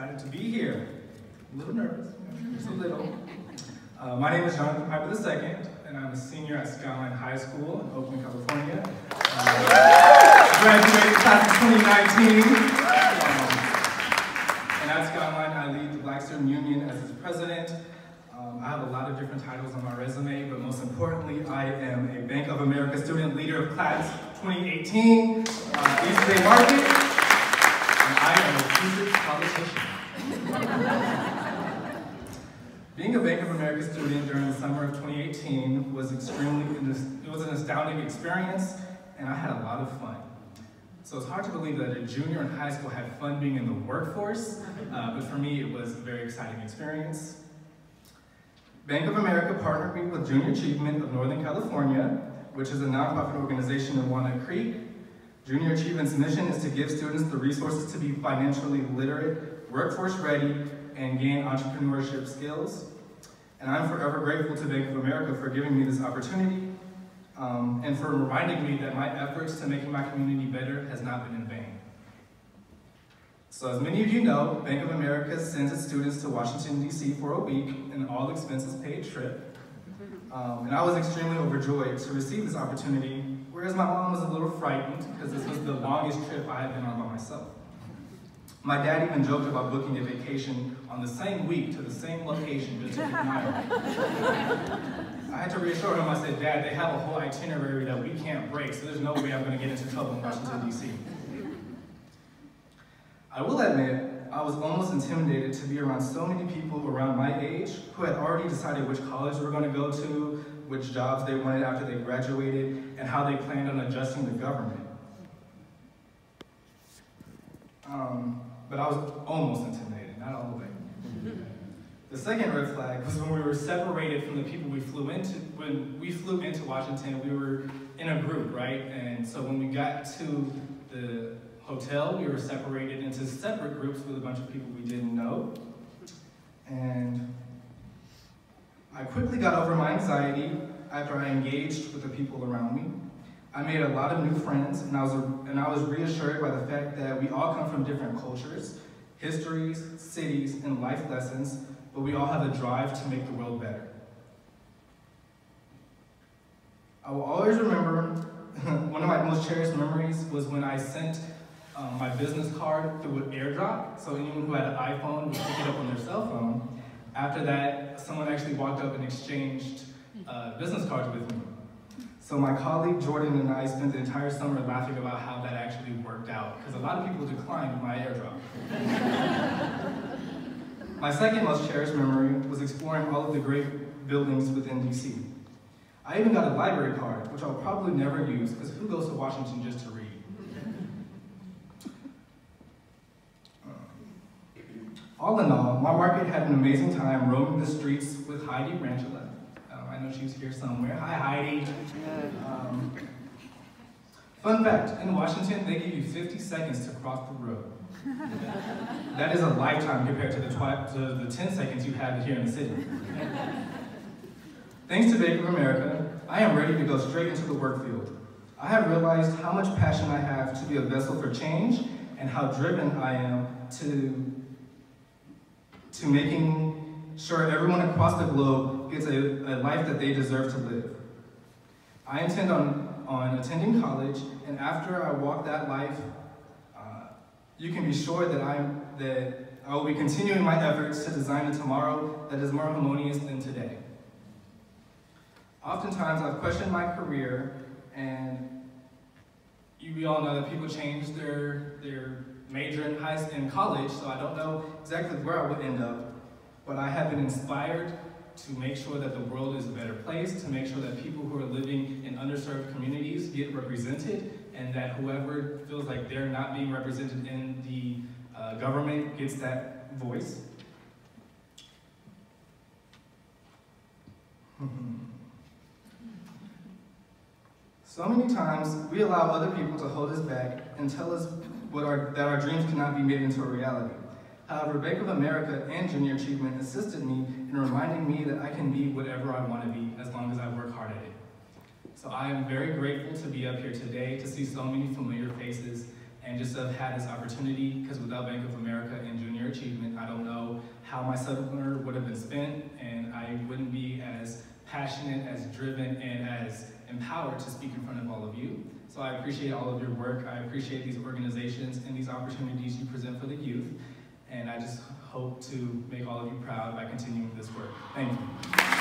excited to be here. A little nervous, just a little. My name is Jonathan Piper II, and I'm a senior at Skyline High School in Oakland, California. I graduated class of 2019. And at Skyline, I lead the Black Student Union as its president. I have a lot of different titles on my resume, but most importantly, I am a Bank of America Student Leader of Class 2018, East Bay Market, and I am a future politician. Being a Bank of America student during the summer of 2018 was an astounding experience, and I had a lot of fun. So it's hard to believe that a junior in high school had fun being in the workforce, but for me, it was a very exciting experience. Bank of America partnered me with Junior Achievement of Northern California, which is a nonprofit organization in Walnut Creek. Junior Achievement's mission is to give students the resources to be financially literate, workforce ready, and gain entrepreneurship skills. And I'm forever grateful to Bank of America for giving me this opportunity and for reminding me that my efforts to making my community better has not been in vain. So as many of you know, Bank of America sends its students to Washington, D.C. for a week, an all-expenses paid trip. And I was extremely overjoyed to receive this opportunity, whereas my mom was a little frightened because this was the longest trip I had been on by myself. My dad even joked about booking a vacation on the same week to the same location just to keep an eye on. I had to reassure him. I said, Dad, they have a whole itinerary that we can't break, so there's no way I'm going to get into trouble in Washington, D.C. I will admit, I was almost intimidated to be around so many people around my age who had already decided which college they were going to go to, which jobs they wanted after they graduated, and how they planned on adjusting the government. But I was almost intimidated, not all the way. The second red flag was when we were separated from the people we flew into. When we flew into Washington, we were in a group, right? And so when we got to the hotel, we were separated into separate groups with a bunch of people we didn't know. And I quickly got over my anxiety after I engaged with the people around me. I made a lot of new friends, and I was reassured by the fact that we all come from different cultures, histories, cities, and life lessons, but we all have a drive to make the world better. I will always remember one of my most cherished memories was when I sent my business card through an airdrop, so anyone who had an iPhone would pick it up on their cell phone. After that, someone actually walked up and exchanged business cards with me. So my colleague Jordan and I spent the entire summer laughing about how that actually worked out, because a lot of people declined my airdrop. My second most cherished memory was exploring all of the great buildings within DC. I even got a library card, which I'll probably never use, because who goes to Washington just to read? All in all, my market had an amazing time roaming the streets with Heidi Ranchula. I know she was here somewhere. Hi, Heidi. Fun fact, in Washington, they give you 50 seconds to cross the road. That is a lifetime compared to the 10 seconds you have here in the city. Thanks to Bank of America, I am ready to go straight into the work field. I have realized how much passion I have to be a vessel for change and how driven I am to making sure everyone across the globe gets a life that they deserve to live. I intend on attending college, and after I walk that life, you can be sure that I will be continuing my efforts to design a tomorrow that is more harmonious than today. Oftentimes, I've questioned my career, and we all know that people change their major in college, so I don't know exactly where I would end up, but I have been inspired to make sure that the world is a better place, to make sure that people who are living in underserved communities get represented, and that whoever feels like they're not being represented in the government gets that voice. So many times, we allow other people to hold us back and tell us that our dreams cannot be made into a reality. However, Bank of America and Junior Achievement assisted me in reminding me that I can be whatever I want to be as long as I work hard at it. So I am very grateful to be up here today, to see so many familiar faces, and just to have had this opportunity, because without Bank of America and Junior Achievement, I don't know how my summer would have been spent, and I wouldn't be as passionate, as driven, and as empowered to speak in front of all of you. So I appreciate all of your work. I appreciate these organizations and these opportunities you present for the youth, and I just hope to make all of you proud by continuing this work. Thank you.